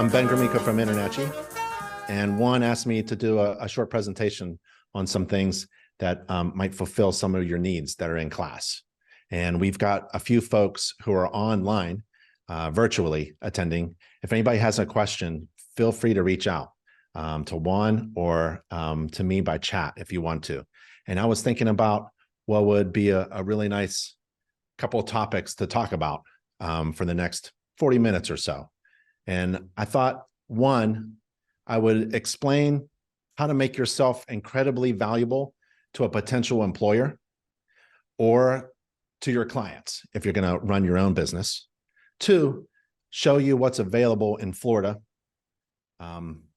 I'm Ben Gromyko from InterNACHI, and Juan asked me to do a short presentation on some things that might fulfill some of your needs that are in class. And we've got a few folks who are online, virtually attending. If anybody has a question, feel free to reach out to Juan or to me by chat if you want to. And I was thinking about what would be a really nice couple of topics to talk about for the next 40 minutes or so. And I thought, one, I would explain how to make yourself incredibly valuable to a potential employer or to your clients if you're going to run your own business. Two, show you what's available in Florida,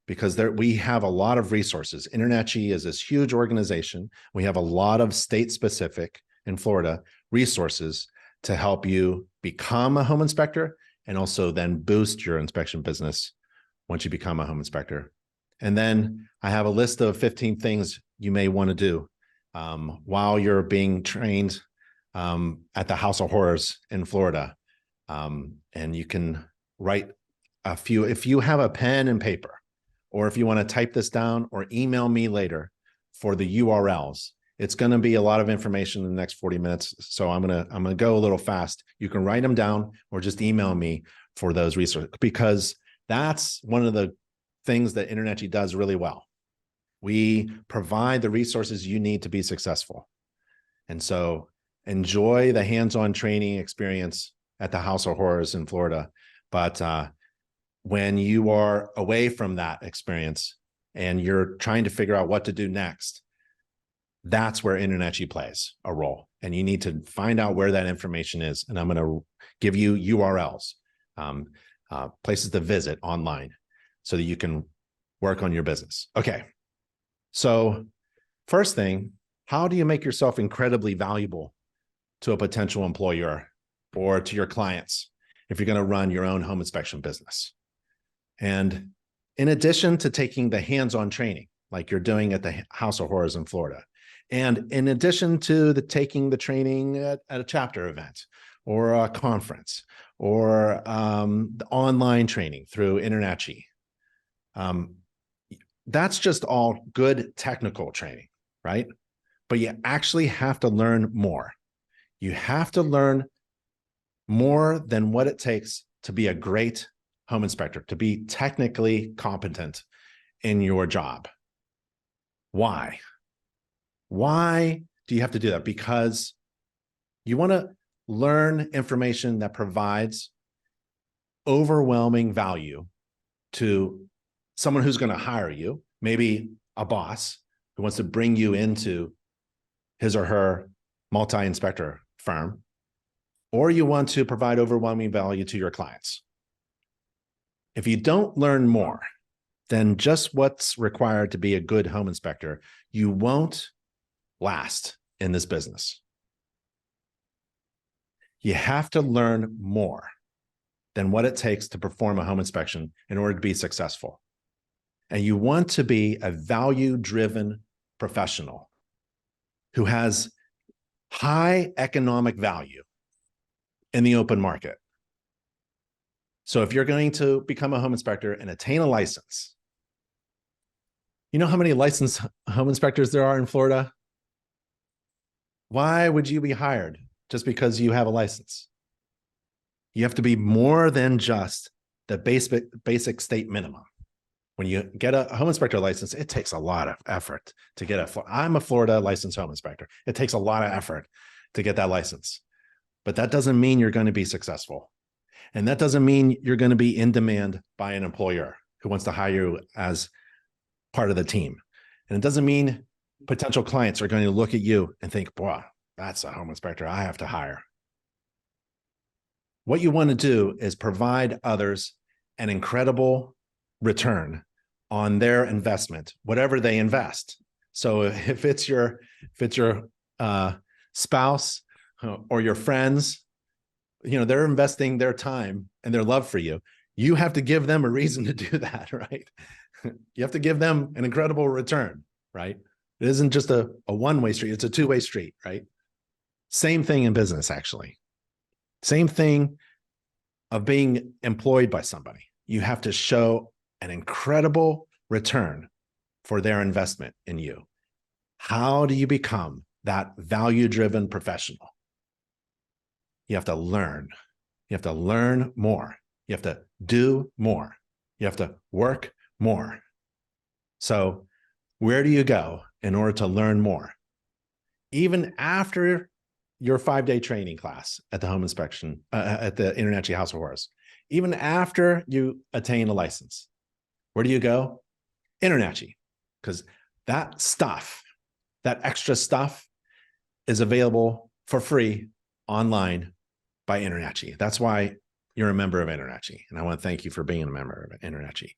because we have a lot of resources. InterNACHI is this huge organization. We have a lot of state-specific in Florida resources to help you become a home inspector and also then boost your inspection business once you become a home inspector. And then I have a list of 15 things you may want to do while you're being trained at the House of Horrors in Florida. And you can write a few, if you have a pen and paper, or if you want to type this down or email me later for the URLs. It's going to be a lot of information in the next 40 minutes. So I'm going to go a little fast. You can write them down or just email me for those resources, because that's one of the things that InterNACHI does really well. We provide the resources you need to be successful. And so enjoy the hands-on training experience at the House of Horrors in Florida. But when you are away from that experience and you're trying to figure out what to do next, that's where InterNACHI plays a role. And you need to find out where that information is. And I'm going to give you URLs, places to visit online so that you can work on your business. Okay. So first thing, how do you make yourself incredibly valuable to a potential employer or to your clients if you're going to run your own home inspection business? And in addition to taking the hands-on training, like you're doing at the House of Horrors in Florida, and in addition to taking the training at a chapter event or a conference or the online training through InterNACHI, that's just all good technical training, right? But you actually have to learn more. You have to learn more than what it takes to be a great home inspector, to be technically competent in your job. Why? Why do you have to do that? Because you want to learn information that provides overwhelming value to someone who's going to hire you, maybe a boss who wants to bring you into his or her multi-inspector firm, or you want to provide overwhelming value to your clients. If you don't learn more than just what's required to be a good home inspector, you won't last in this business. You have to learn more than what it takes to perform a home inspection in order to be successful. And you want to be a value-driven professional who has high economic value in the open market. So if you're going to become a home inspector and attain a license, you know how many licensed home inspectors there are in Florida? Why would you be hired just because you have a license? You have to be more than just the basic state minimum. When you get a home inspector license, it takes a lot of effort to get I'm a Florida licensed home inspector. It takes a lot of effort to get that license, but that doesn't mean you're going to be successful. And that doesn't mean you're going to be in demand by an employer who wants to hire you as part of the team. And it doesn't mean potential clients are going to look at you and think, boy, that's a home inspector I have to hire. What you want to do is provide others an incredible return on their investment, whatever they invest. So if it's your spouse or your friends, you know, they're investing their time and their love for you. You have to give them a reason to do that, right? You have to give them an incredible return, right? It isn't just a one-way street. It's a two-way street, right? Same thing in business, actually. Same thing of being employed by somebody. you have to show an incredible return for their investment in you. How do you become that value-driven professional? You have to learn. You have to learn more. You have to do more. You have to work more. So where do you go in order to learn more? Even after your 5-day training class at the home inspection, at the InterNACHI House of Horrors, even after you attain a license, where do you go? InterNACHI, because that stuff, that extra stuff is available for free online by InterNACHI. That's why you're a member of InterNACHI. And I want to thank you for being a member of InterNACHI.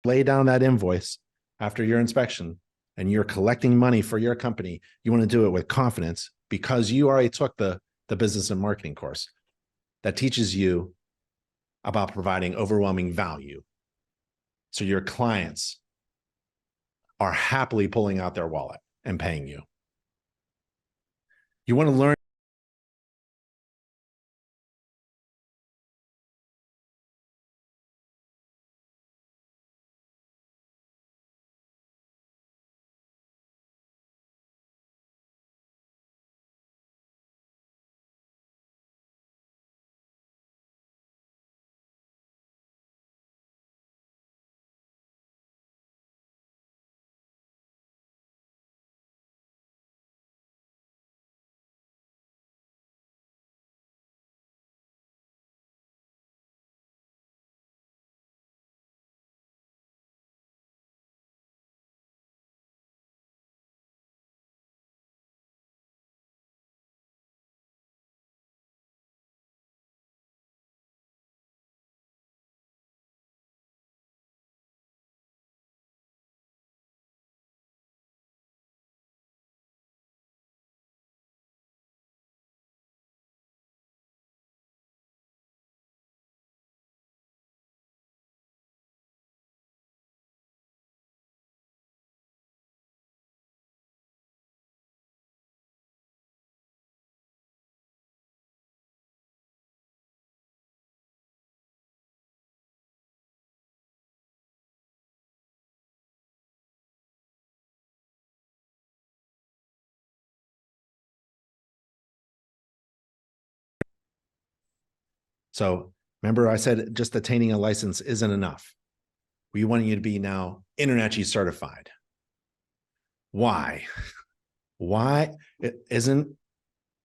Lay down that invoice after your inspection and you're collecting money for your company, you want to do it with confidence because you already took the business and marketing course that teaches you about providing overwhelming value. So your clients are happily pulling out their wallet and paying you. You want to learn. So remember I said just attaining a license isn't enough. We want you to be now InterNACHI certified. Why? Why it isn't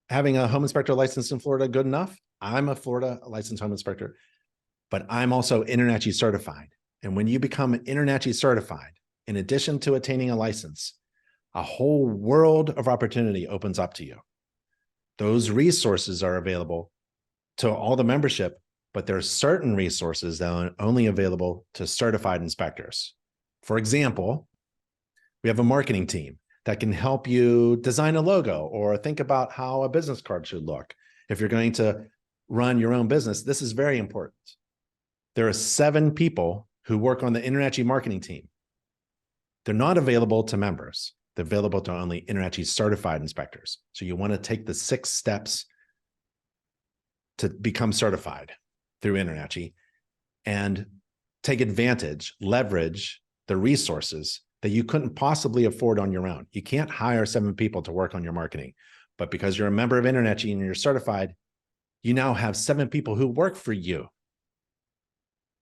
having a home inspector license in Florida good enough? I'm a Florida licensed home inspector, but I'm also InterNACHI certified. And when you become InterNACHI certified, in addition to attaining a license, a whole world of opportunity opens up to you. Those resources are available to all the membership, but there are certain resources that are only available to certified inspectors. For example, we have a marketing team that can help you design a logo or think about how a business card should look. If you're going to run your own business, this is very important. There are 7 people who work on the InterNACHI marketing team. They're not available to members. They're available to only InterNACHI certified inspectors. So you want to take the 6 steps to become certified through InterNACHI and take advantage, leverage the resources that you couldn't possibly afford on your own. You can't hire 7 people to work on your marketing, but because you're a member of InterNACHI and you're certified, you now have 7 people who work for you.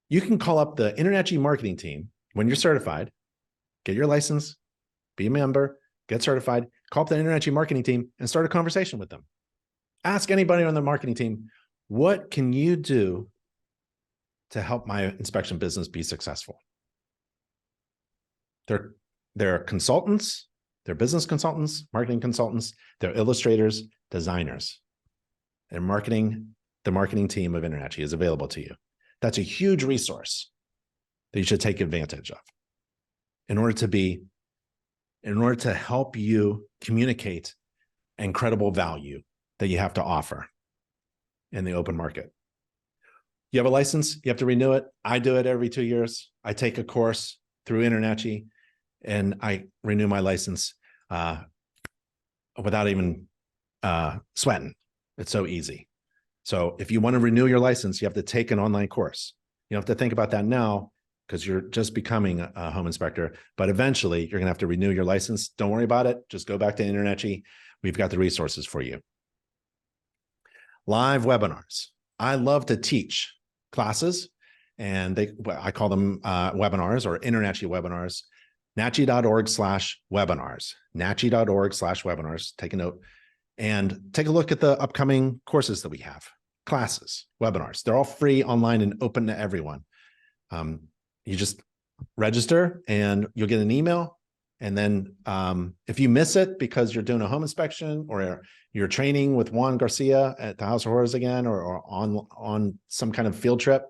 You can call up the InterNACHI marketing team when you're certified, get your license, be a member, get certified, call up the InterNACHI marketing team and start a conversation with them. Ask anybody on the marketing team, what can you do to help my inspection business be successful? They're consultants, they're business consultants, marketing consultants, they're illustrators, designers. And the marketing team of InterNACHI is available to you. That's a huge resource that you should take advantage of in order to help you communicate incredible value that you have to offer in the open market. You have a license, you have to renew it. I do it every 2 years. I take a course through InterNACHI and I renew my license without even sweating. It's so easy. So if you want to renew your license, you have to take an online course. You don't have to think about that now because you're just becoming a home inspector, but eventually you're going to have to renew your license. Don't worry about it. Just go back to InterNACHI. We've got the resources for you. Live webinars. I love to teach classes, and I call them webinars or InterNACHI webinars. NACHI.org/webinars. NACHI.org/webinars. Take a note and take a look at the upcoming courses that we have. Classes, webinars. They're all free, online, and open to everyone. You just register and you'll get an email. And then if you miss it because you're doing a home inspection or you're training with Juan Garcia at the House of Horrors again, or on some kind of field trip,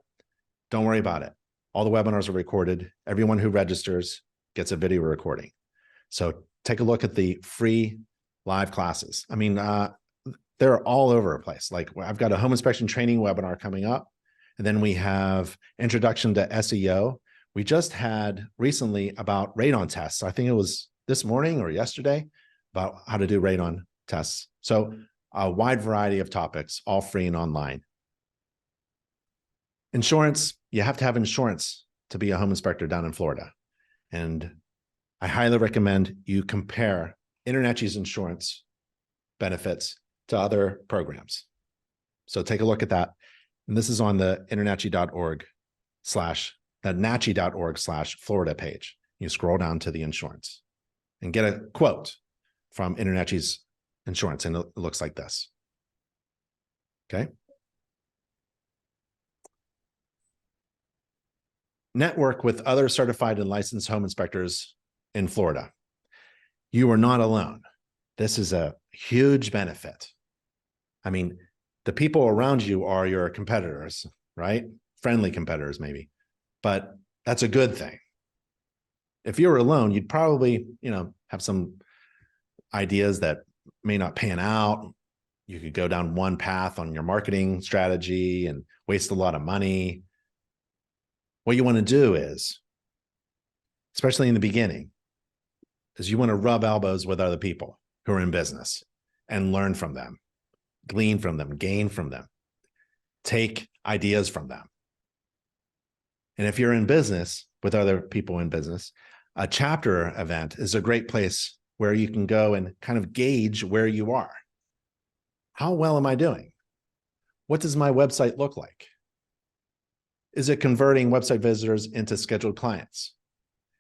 don't worry about it. All the webinars are recorded. Everyone who registers gets a video recording. So take a look at the free live classes. I mean, they're all over the place. Like I've got a home inspection training webinar coming up. And then we have Introduction to SEO. We just had recently about radon tests. I think it was this morning or yesterday about how to do radon tests. So a wide variety of topics, all free and online. Insurance, you have to have insurance to be a home inspector down in Florida. And I highly recommend you compare InterNACHI's insurance benefits to other programs. So take a look at that. And this is on the NACHI.org/Florida page. You scroll down to the insurance and get a quote from InterNACHI's insurance. And it looks like this. Okay. Network with other certified and licensed home inspectors in Florida. You are not alone. This is a huge benefit. I mean, the people around you are your competitors, right? Friendly competitors, maybe, but that's a good thing. If you were alone, you'd probably, have some ideas that may not pan out. You could go down one path on your marketing strategy and waste a lot of money. What you want to do is, especially in the beginning, is you want to rub elbows with other people who are in business and learn from them, glean from them, gain from them, take ideas from them. And if you're in business with other people in business, a chapter event is a great place where you can go and kind of gauge where you are. How well am I doing? What does my website look like? Is it converting website visitors into scheduled clients?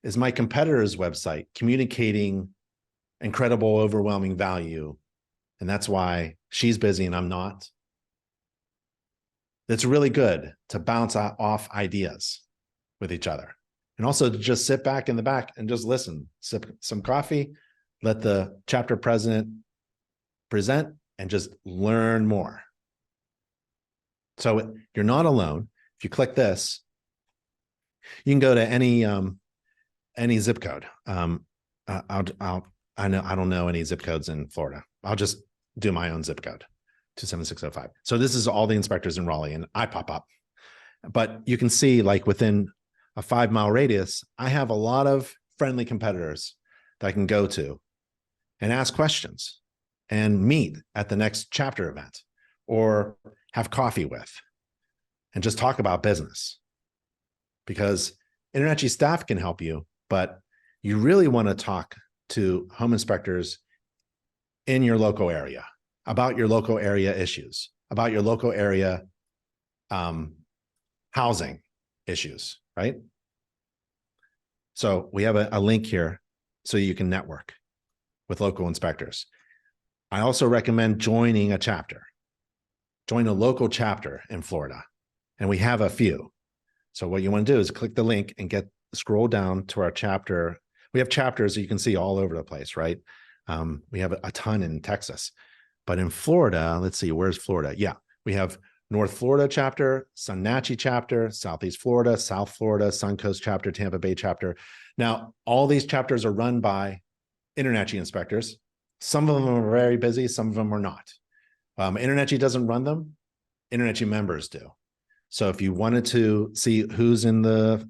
Is my competitor's website communicating incredible, overwhelming value? And that's why she's busy and I'm not. It's really good to bounce off ideas with each other. And also to just sit back in the back and just listen, sip some coffee, let the chapter president present, and just learn more. So you're not alone. If you click this, you can go to any zip code. I don't know any zip codes in Florida. I'll just do my own zip code, 27605. So this is all the inspectors in Raleigh, and I pop up. But you can see, like, within a 5-mile radius, I have a lot of friendly competitors that I can go to and ask questions and meet at the next chapter event or have coffee with and just talk about business. Because InterNACHI staff can help you, but you really want to talk to home inspectors in your local area about your local area issues, about your local area housing issues, right? So we have a link here so you can network with local inspectors. I also recommend joining a chapter. Join a local chapter in Florida, and we have a few. So what you want to do is click the link and scroll down to our chapter. We have chapters that you can see all over the place, right? We have a ton in Texas, but in Florida, let's see, where's Florida? Yeah, we have North Florida chapter, InterNACHI chapter, Southeast Florida, South Florida, Suncoast chapter, Tampa Bay chapter. Now, all these chapters are run by InterNACHI inspectors. Some of them are very busy, some of them are not. InterNACHI doesn't run them, InterNACHI members do. So if you wanted to see who's in the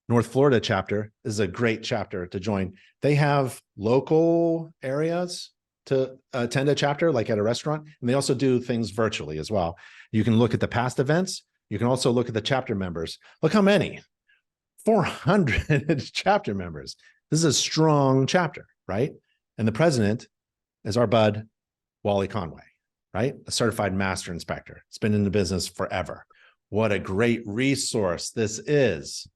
North Florida chapter, this is a great chapter to join. They have local areas to attend a chapter, like at a restaurant, and they also do things virtually as well. You can look at the past events. You can also look at the chapter members. Look how many, 400 chapter members. This is a strong chapter, right? And the president is our bud, Wally Conway, right? A certified master inspector. It's been in the business forever. What a great resource this is.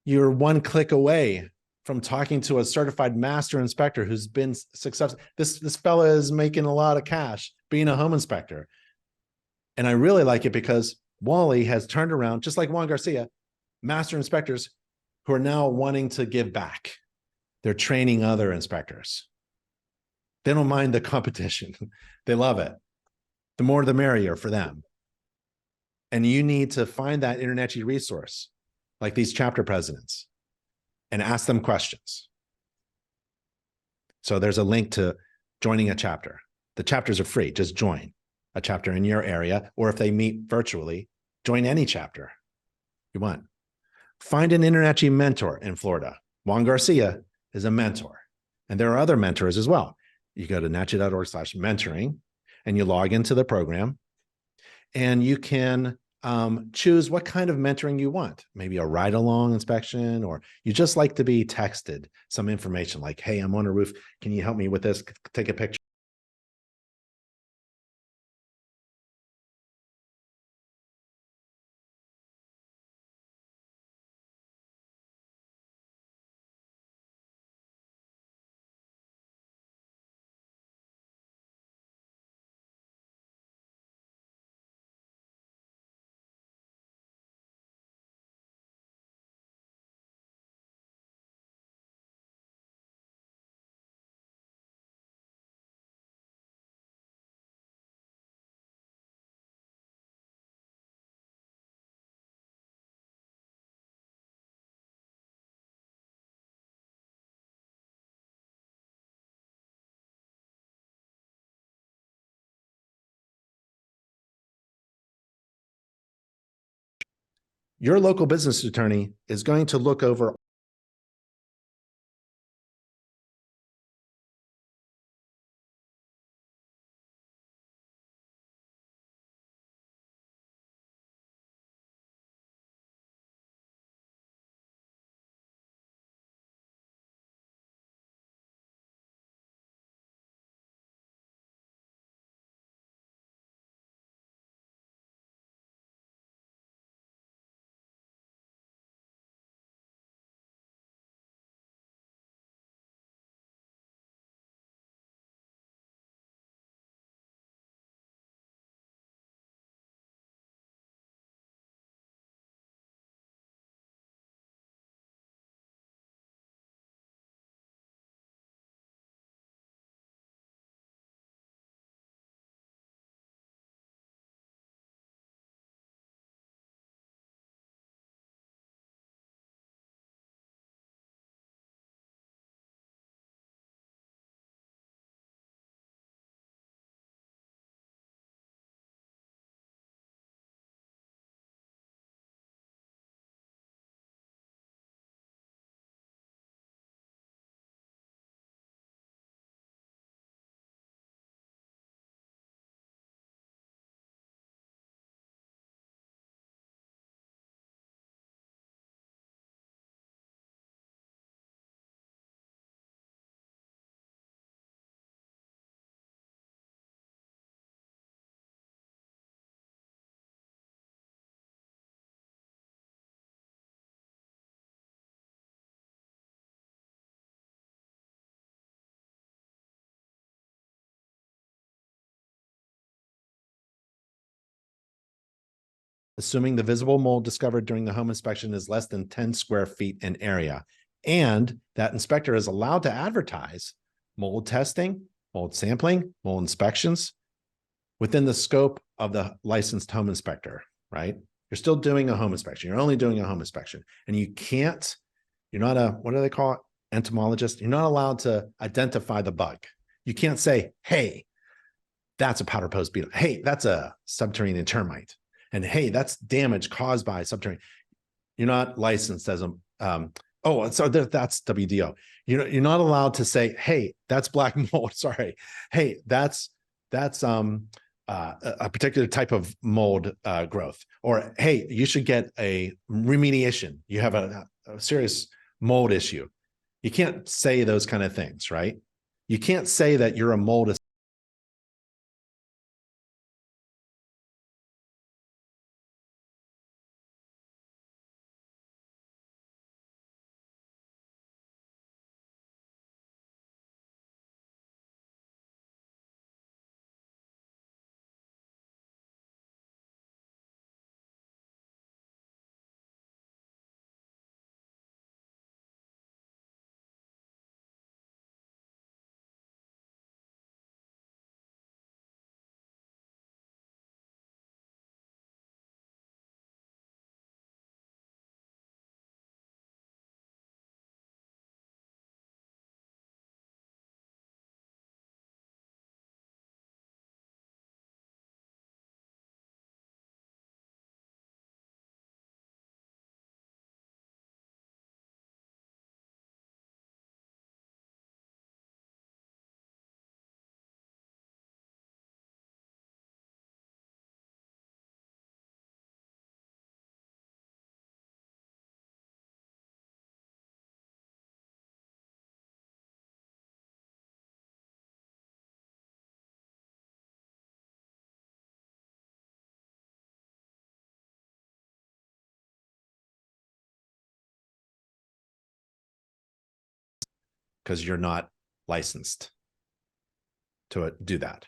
You're one click away from talking to a certified master inspector who's been successful. This fella is making a lot of cash being a home inspector. And I really like it because Wally has turned around, just like Juan Garcia, master inspectors who are now wanting to give back. They're training other inspectors. They don't mind the competition. They love it. The more the merrier for them. And you need to find that InterNACHI resource, like these chapter presidents, and ask them questions. So there's a link to joining a chapter. The chapters are free. Just join a chapter in your area, or if they meet virtually, join any chapter you want. Find an InterNACHI mentor in Florida. Juan Garcia is a mentor, and there are other mentors as well. You go to nachi.org/mentoring, and you log into the program, and you can choose what kind of mentoring you want. Maybe a ride-along inspection, or you just like to be texted some information like, hey, I'm on a roof. Can you help me with this? Take a picture. Your local business attorney is going to look over assuming the visible mold discovered during the home inspection is less than 10 square feet in area, and that inspector is allowed to advertise mold testing, mold sampling, mold inspections within the scope of the licensed home inspector, right? You're still doing a home inspection. You're only doing a home inspection. And you can't, you're not a, what do they call it? Entomologist. You're not allowed to identify the bug. You can't say, hey, that's a powder post beetle. Hey, that's a subterranean termite. And hey, that's damage caused by subterranean. You're not licensed as a, oh, so that's WDO. You're not allowed to say, hey, that's black mold. Sorry. Hey, that's a particular type of mold growth. Or, hey, you should get a remediation. You have a serious mold issue. You can't say those kind of things, right? You can't say that you're a mold because you're not licensed to do that.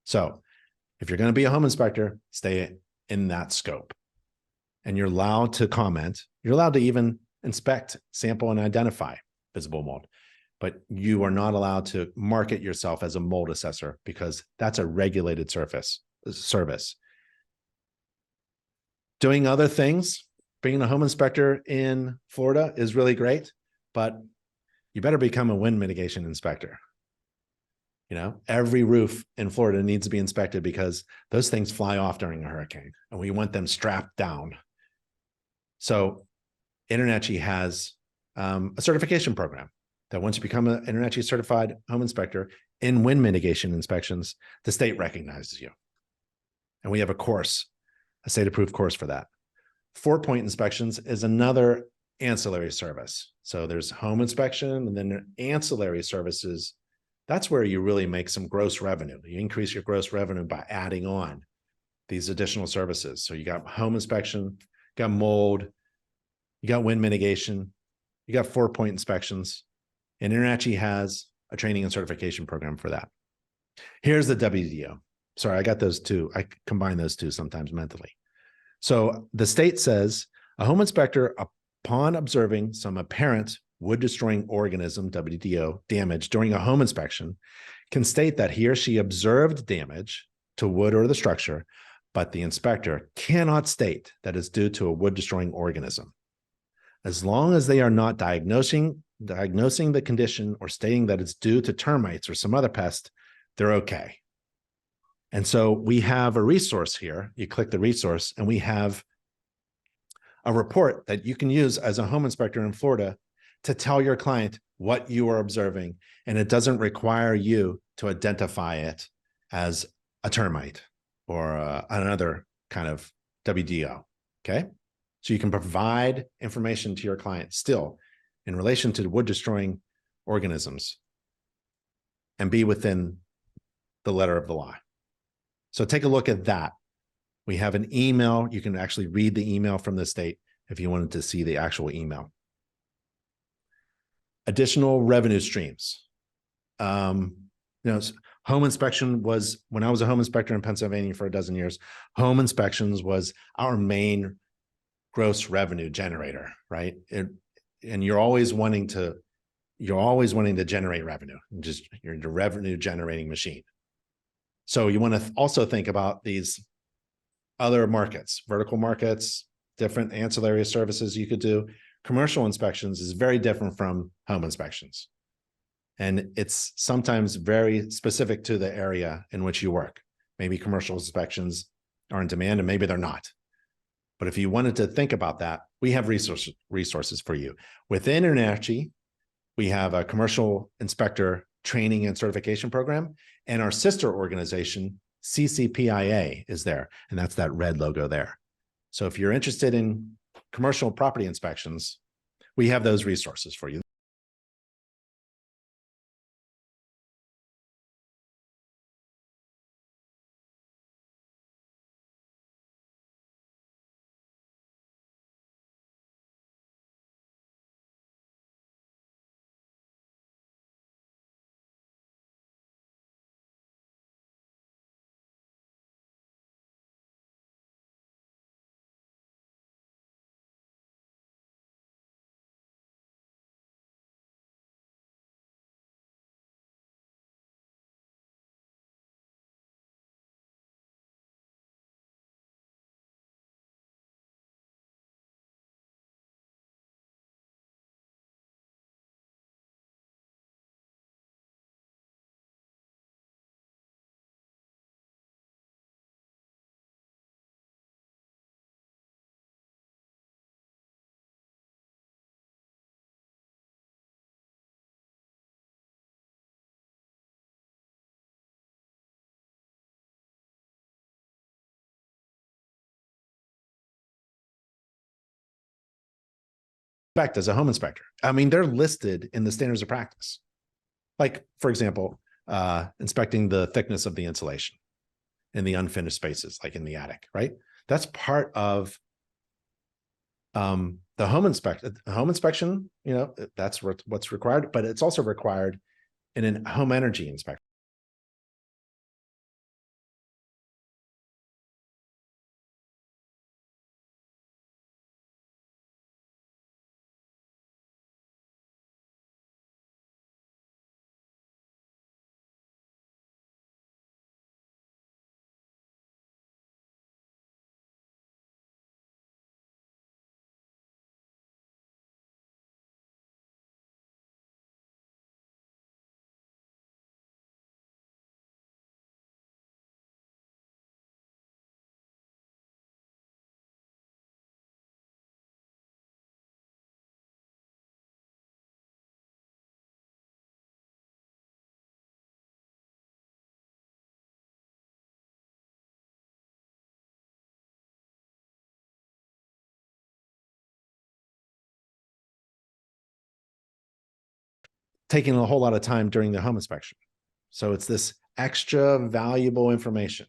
So if you're going to be a home inspector, stay in that scope. And you're allowed to comment. You're allowed to even inspect, sample, and identify visible mold. But you are not allowed to market yourself as a mold assessor because that's a regulated service. Doing other things, being a home inspector in Florida is really great, but you better become a wind mitigation inspector. Every roof in Florida needs to be inspected because those things fly off during a hurricane and we want them strapped down. So InterNACHI has a certification program that once you become an InterNACHI certified home inspector in wind mitigation inspections, the state recognizes you. And we have a course, a state-approved course for that. 4-point inspections is another ancillary service. So there's home inspection and then ancillary services. That's where you really make some gross revenue. You increase your gross revenue by adding on these additional services. So you got home inspection, you got mold, you got wind mitigation, you got 4-point inspections, and InterNACHI has a training and certification program for that. Here's the WDO. Sorry, I got those two. I combine those two sometimes mentally. So the state says a home inspector, upon observing some apparent wood-destroying organism, WDO, damage during a home inspection, can state that he or she observed damage to wood or the structure, but the inspector cannot state that it's due to a wood-destroying organism. As long as they are not diagnosing the condition or stating that it's due to termites or some other pest, they're okay. And so we have a resource here. You click the resource and we have a report that you can use as a home inspector in Florida to tell your client what you are observing. And it doesn't require you to identify it as a termite or another kind of WDO, okay? So you can provide information to your client still in relation to wood destroying organisms and be within the letter of the law. So take a look at that. We have an email. You can actually read the email from the state if you wanted to see the actual email. Additional revenue streams. Home Home inspection was, when I was a home inspector in Pennsylvania for a dozen years, home inspections was our main gross revenue generator, right? And you're always wanting to generate revenue. You're the revenue generating machine. So you want to also think about these other markets, vertical markets, different ancillary services you could do. Commercial inspections is very different from home inspections. And it's sometimes very specific to the area in which you work. Maybe commercial inspections are in demand and maybe they're not. But if you wanted to think about that, we have resources for you. Within InterNACHI, we have a commercial inspector training and certification program, and our sister organization, CCPIA, is there, and that's that red logo there. So if you're interested in commercial property inspections, we have those resources for you. As a home inspector, I mean, they're listed in the standards of practice. Like, for example, inspecting the thickness of the insulation in the unfinished spaces, like in the attic, right? That's part of the home inspection, you know, that's what's required, but it's also required in a home energy inspection. Taking a whole lot of time during the home inspection. So it's this extra valuable information.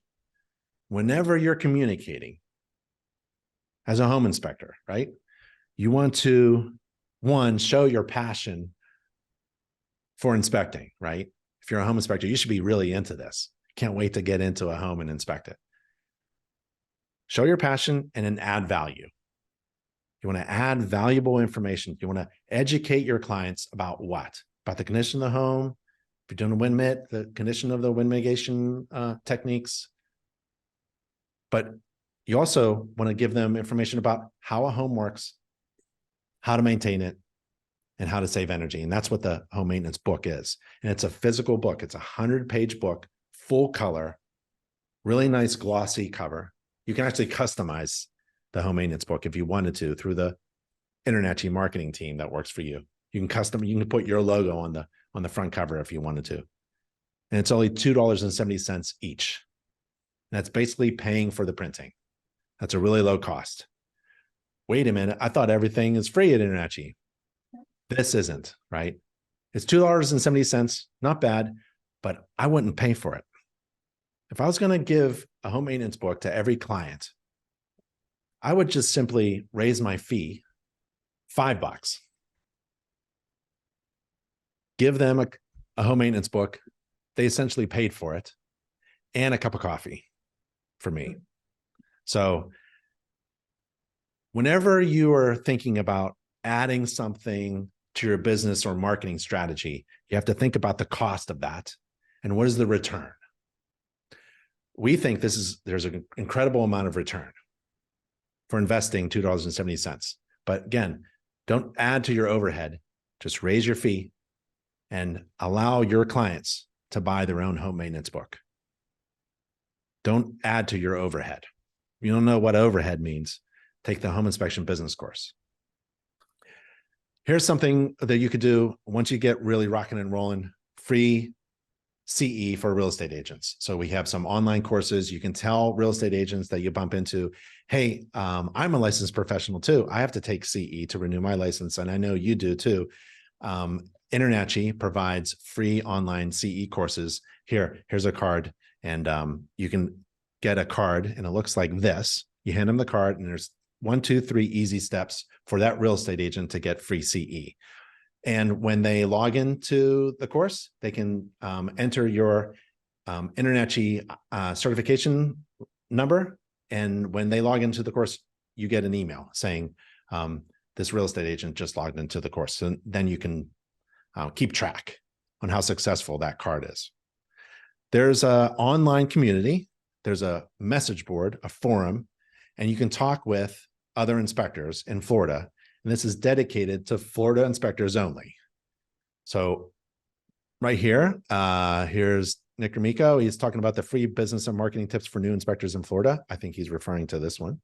Whenever you're communicating as a home inspector, right? You want to, one, show your passion for inspecting, right? If you're a home inspector, you should be really into this. Can't wait to get into a home and inspect it. Show your passion and then add value. You want to add valuable information. You want to educate your clients about what? About the condition of the home. If you're doing a wind mit, the condition of the wind mitigation techniques. But you also want to give them information about how a home works, how to maintain it, and how to save energy. And that's what the home maintenance book is. And it's a physical book. It's a 100-page book, full color, really nice glossy cover. You can actually customize the home maintenance book if you wanted to through the InterNACHI marketing team that works for you. You can put your logo on the front cover if you wanted to. And it's only $2.70 each. That's basically paying for the printing. That's a really low cost. Wait a minute, I thought everything is free at InterNACHI. This isn't, right? It's $2.70, not bad, but I wouldn't pay for it. If I was going to give a home maintenance book to every client, I would just simply raise my fee $5. Give them a home maintenance book they essentially paid for it and a cup of coffee for me. So whenever you are thinking about adding something to your business or marketing strategy, you have to think about the cost of that and what is the return. We think there's an incredible amount of return for investing $2.70. But again, don't add to your overhead, just raise your fee and allow your clients to buy their own home maintenance book. Don't add to your overhead. If you don't know what overhead means, take the home inspection business course. Here's something that you could do once you get really rocking and rolling: free CE for real estate agents. So we have some online courses. You can tell real estate agents that you bump into, hey, I'm a licensed professional too. I have to take CE to renew my license, and I know you do too. InterNACHI provides free online CE courses. Here's a card, and you can get a card, and it looks like this. You hand them the card, and there's 1, 2, 3 easy steps for that real estate agent to get free CE. And when they log into the course, they can enter your InterNACHI certification number. And when they log into the course, you get an email saying this real estate agent just logged into the course. So then you can keep track on how successful that card is. There's an online community. There's a message board, a forum, and you can talk with other inspectors in Florida. And this is dedicated to Florida inspectors only. So right here, here's Nick D'Amico. He's talking about the free business and marketing tips for new inspectors in Florida. I think he's referring to this one.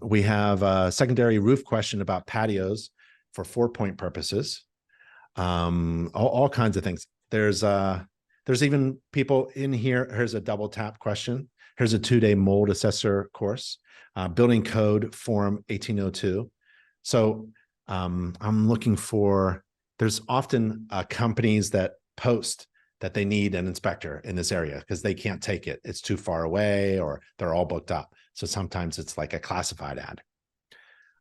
We have a secondary roof question about patios for 4-point purposes. All kinds of things. There's even people in here. Here's a double tap question. Here's a 2-day mold assessor course, building code form 1802. So I'm looking for, there's often companies that post that they need an inspector in this area because they can't take it. It's too far away or they're all booked up. So sometimes it's like a classified ad.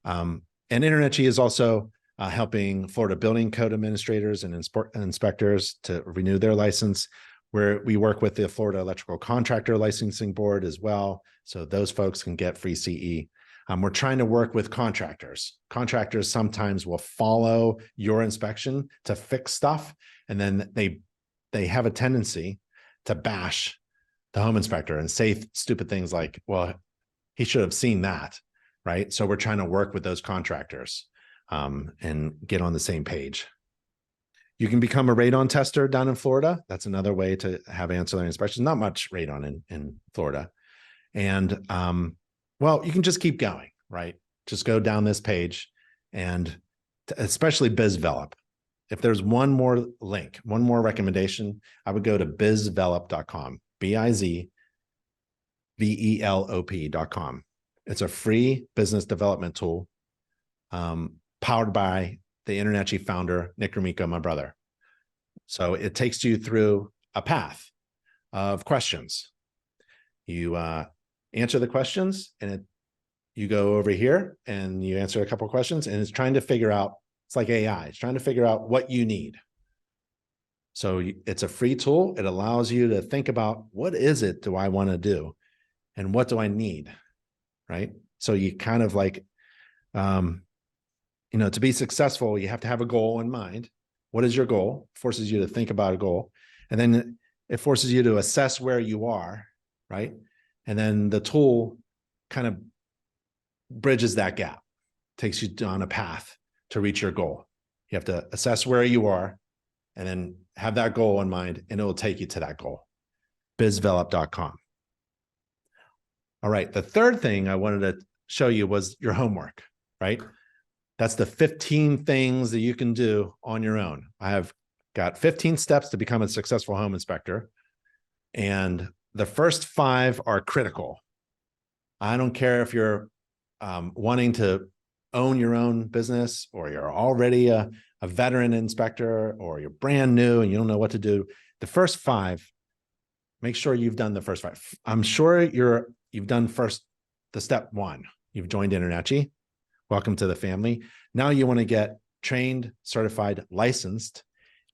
And InterNACHI is also helping Florida building code administrators and inspectors to renew their license, where we work with the Florida Electrical Contractor Licensing Board as well. So those folks can get free CE. We're trying to work with contractors. Contractors sometimes will follow your inspection to fix stuff, and then they have a tendency to bash the home inspector and say stupid things like, well, he should have seen that, right? So we're trying to work with those contractors and get on the same page. You can become a radon tester down in Florida. That's another way to have ancillary inspections. Not much radon in Florida. And well, you can just keep going, right? Just go down this page, and especially BizVelop. If there's one more link, one more recommendation, I would go to bizvelop.com, bizvelop.com. It's a free business development tool powered by the InterNACHI founder, Nick D'Amico, my brother. So it takes you through a path of questions. You answer the questions, and you go over here and you answer a couple of questions, and it's trying to figure out, it's like AI, it's trying to figure out what you need. So it's a free tool. It allows you to think about, what is it do I want to do? And what do I need, right? So you kind of like, to be successful, you have to have a goal in mind. What is your goal? It forces you to think about a goal. And then it forces you to assess where you are, right? And then the tool kind of bridges that gap, takes you on a path to reach your goal. You have to assess where you are and then have that goal in mind, and it will take you to that goal. bizvelop.com. All right. The third thing I wanted to show you was your homework, right? That's the 15 things that you can do on your own. I have got 15 steps to become a successful home inspector. And the first 5 are critical. I don't care if you're wanting to own your own business, or you're already a veteran inspector, or you're brand new and you don't know what to do. The first 5, make sure you've done the first 5. I'm sure you've done the step 1. You've joined InterNACHI. Welcome to the family. Now you want to get trained, certified, licensed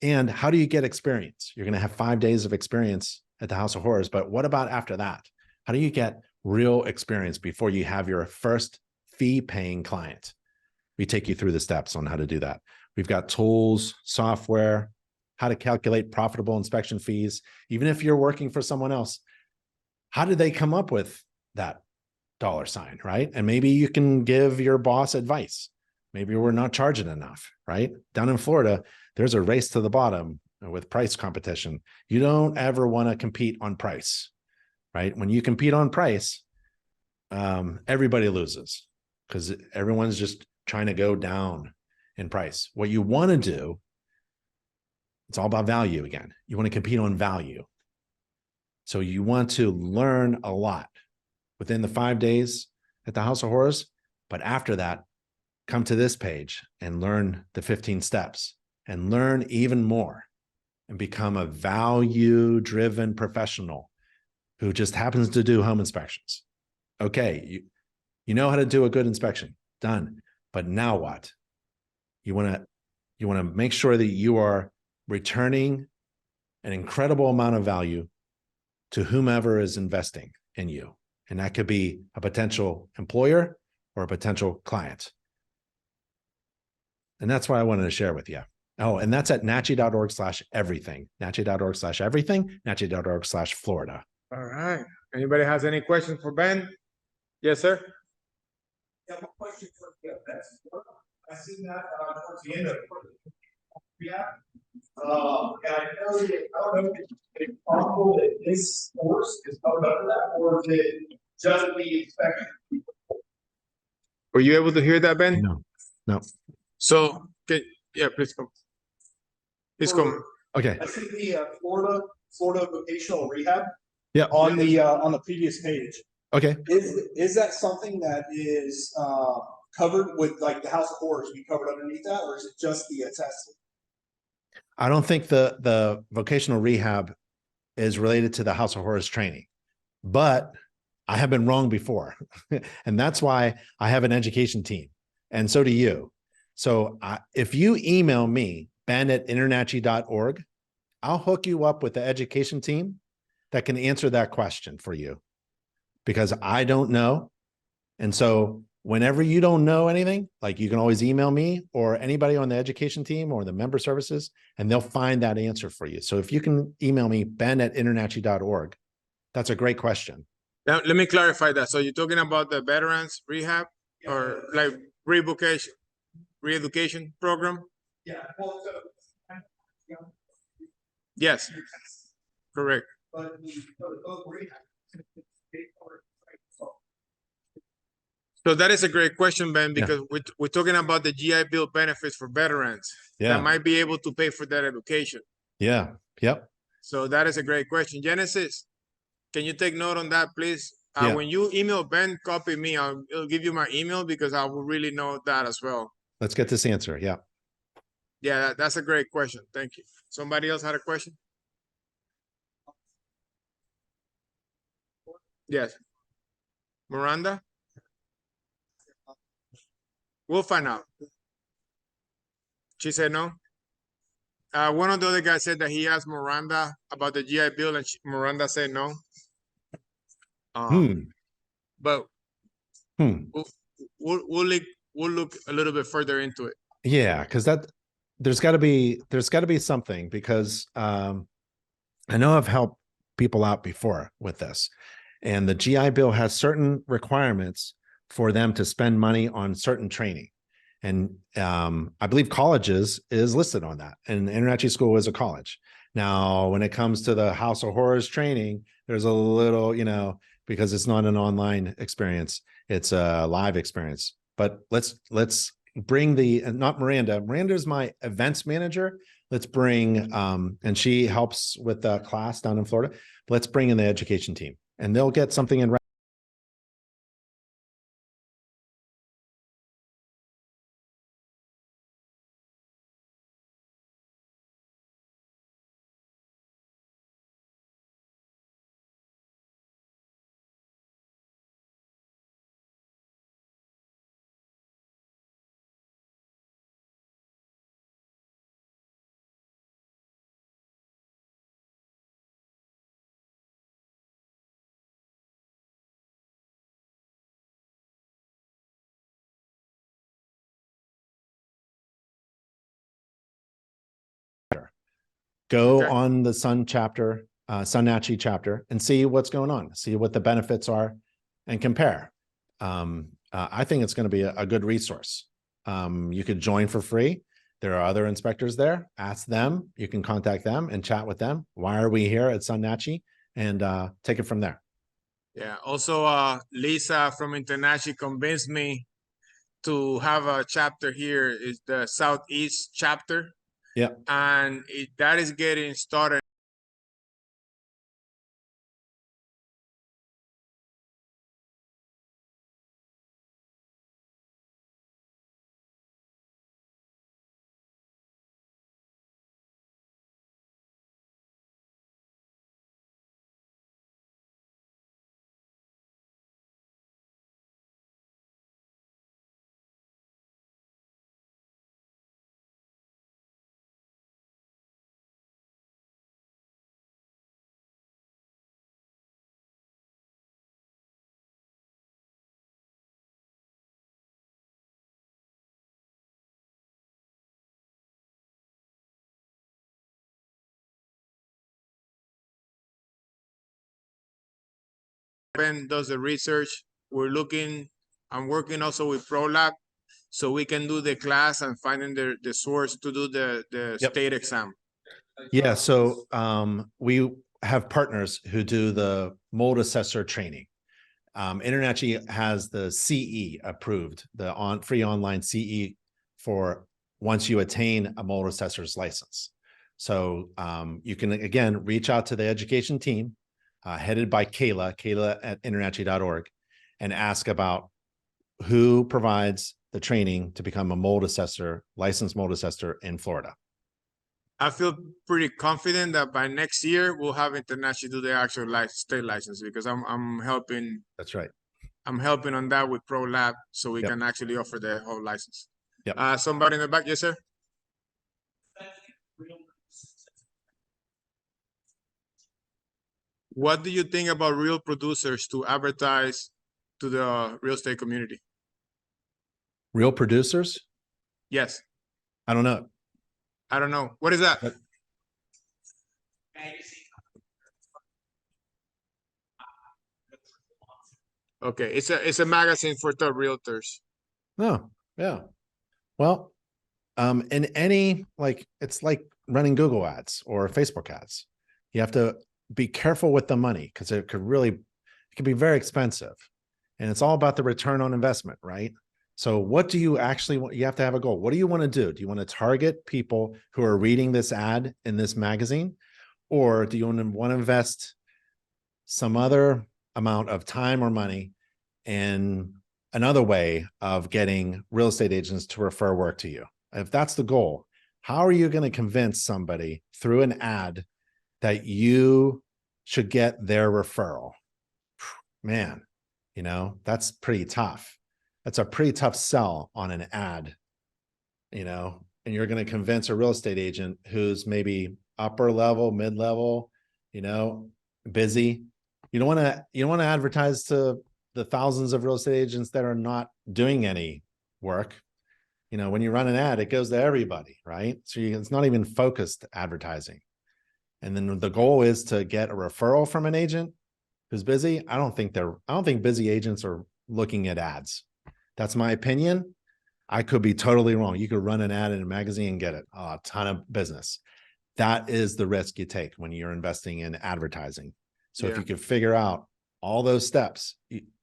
And how do you get experience? You're going to have 5 days of experience at the House of Horrors, but what about after that? How do you get real experience before you have your first fee-paying client? We take you through the steps on how to do that. We've got tools, software, how to calculate profitable inspection fees. Even if you're working for someone else, how did they come up with that $sign, right? And maybe you can give your boss advice. Maybe we're not charging enough, right? Down in Florida, there's a race to the bottom with price competition. You don't ever want to compete on price, right? When you compete on price, everybody loses because everyone's just trying to go down in price. What you want to do, it's all about value again. You want to compete on value. So you want to learn a lot within the 5 days at the House of Horrors. But after that, come to this page and learn the 15 steps and learn even more and become a value-driven professional who just happens to do home inspections. Okay, you know how to do a good inspection, done. But now what? You want to make sure that you are returning an incredible amount of value to whomever is investing in you. And that could be a potential employer or a potential client. And that's what I wanted to share with you. Oh, and that's at nachi.org/everything, nachi.org/everything, nachi.org/Florida. All right. Anybody has any questions for Ben? Yes, sir. Yeah, my question for you. I seen that towards the end of it. Yeah. And I know that, I don't know if it's possible that this course is covered under that, or is it just the inspection? Were you able to hear that, Ben? No. So, yeah, please come. Please come. Okay. I see the Florida vocational rehab. Yeah. On the previous page. Okay. Is that something that is covered with like the House of Horrors? Be covered underneath that, or is it just the attested? I don't think the vocational rehab is related to the House of Horrors training, but I have been wrong before. And that's why I have an education team. And so do you. So if you email me, ben@internachi.org, I'll hook you up with the education team that can answer that question for you, because I don't know. And so whenever you don't know anything, like, you can always email me or anybody on the education team or the member services, and they'll find that answer for you. So if you can email me, ben@internachi.org, that's a great question. Now, let me clarify that. So you're talking about the veterans rehab or like re-education program? Yeah. Well, so, Yes, correct. but the rehab. So that is a great question, Ben, because we're talking about the GI Bill benefits for veterans that might be able to pay for that education. Yeah. Yep. So that is a great question. Genesis, can you take note on that, please? When you email Ben, copy me. I'll give you my email because I will really know that as well. Let's get this answer. Yeah. Yeah, that's a great question. Thank you. Somebody else had a question? Yes. Miranda? We'll find out. She said no. One of the other guys said that he asked Miranda about the GI Bill, and Miranda said no. But we'll look a little bit further into it. Yeah, because there's got to be something, because I know I've helped people out before with this, and the GI Bill has certain requirements for them to spend money on certain training. And I believe colleges is listed on that, and InterNACHI School is a college. Now, when it comes to the House of Horrors training, there's a little, because it's not an online experience, it's a live experience. But let's bring not Miranda. Miranda's my events manager. Let's bring, and she helps with the class down in Florida. Let's bring in the education team, and they'll get something in Go Okay. on the Sun chapter, InterNACHI chapter, and see what's going on. See what the benefits are, and compare. I think it's going to be a good resource. You could join for free. There are other inspectors there. Ask them. You can contact them and chat with them. Why are we here at InterNACHI? And take it from there. Yeah. Also, Lisa from InterNACHI convinced me to have a chapter here. Is the Southeast chapter, Yeah. and that is getting started. Ben does the research. We're looking. I'm working also with ProLab, so we can do the class and finding the source to do the Yep. state exam. Yeah. So we have partners who do the mold assessor training. InterNACHI has the CE approved, the free online CE for once you attain a mold assessor's license. So you can, again, reach out to the education team headed by Kayla at InterNACHI.org, and ask about who provides the training to become a mold assessor, licensed mold assessor in Florida. I feel pretty confident that by next year we'll have InterNACHI do the actual state license, because I'm helping. That's right. I'm helping on that with ProLab, so we Yep. can actually offer the whole license. Yep. Somebody in the back, yes, sir. What do you think about real producers to advertise to the real estate community? Real producers? Yes. I don't know. I don't know. What is that? But- Okay, it's a magazine for top realtors. No. Yeah. Well, in any, like, it's like running Google ads or Facebook ads. You have to be careful with the money, because it could be very expensive, and it's all about the return on investment, right? So what do you actually want? You have to have a goal. What do you want to do? Do you want to target people who are reading this ad in this magazine? Or do you want to invest some other amount of time or money in another way of getting real estate agents to refer work to you? If that's the goal, how are you going to convince somebody through an ad that you should get their referral? Man, that's pretty tough. That's a pretty tough sell on an ad, and you're going to convince a real estate agent who's maybe upper level, mid-level, busy. You don't want to advertise to the thousands of real estate agents that are not doing any work. When you run an ad, it goes to everybody, right? So it's not even focused advertising. And then the goal is to get a referral from an agent who's busy. I don't think busy agents are looking at ads. That's my opinion. I could be totally wrong. You could run an ad in a magazine and get a ton of business. That is the risk you take when you're investing in advertising. So if you could figure out all those steps,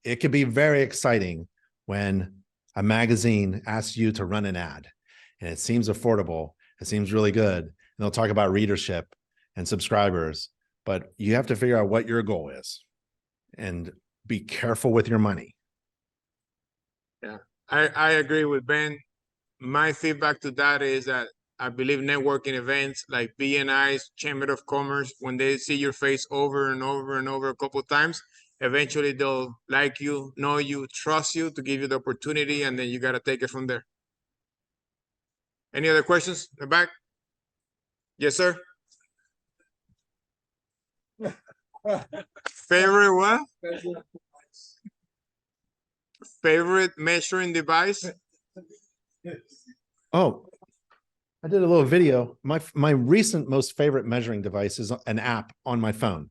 it could be very exciting when a magazine asks you to run an ad, and it seems affordable. It seems really good. And they'll talk about readership and subscribers, but you have to figure out what your goal is and be careful with your money. Yeah, I agree with Ben. My feedback to that is that I believe networking events like BNI's, Chamber of Commerce, when they see your face over and over and over a couple of times, eventually they'll like you, know you, trust you to give you the opportunity, and then you got to take it from there. Any other questions in the back? Yes, sir. Favorite what? Favorite measuring device? Oh, I did a little video. My recent most favorite measuring device is an app on my phone.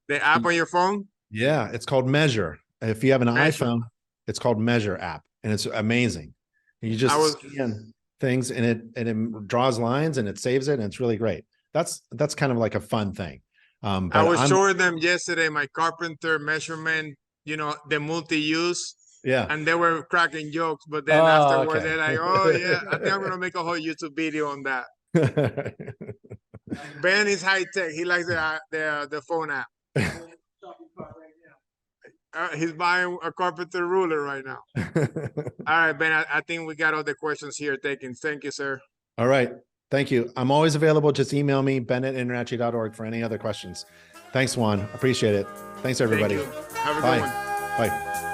The app on your phone? Yeah, it's called Measure. If you have an Measure. iPhone, it's called Measure app, and it's amazing. You just I was- scan things, and it draws lines, and it saves it, and it's really great. That's kind of like a fun thing. I But was showing them yesterday my carpenter measurement, you know, the multi-use, yeah. and they were cracking jokes, but then Oh, afterward okay. they're like, oh yeah, I think I'm gonna make a whole YouTube video on that. Ben is high tech. He likes the phone app. He's buying a carpenter ruler right now. All right, Ben, I think we got all the questions here taken. Thank you, sir. All right. Thank you. I'm always available. Just email me, ben@internachi.org, for any other questions. Thanks, Juan. Appreciate it. Thanks, everybody. Thank you. Have a Bye. good one. Bye.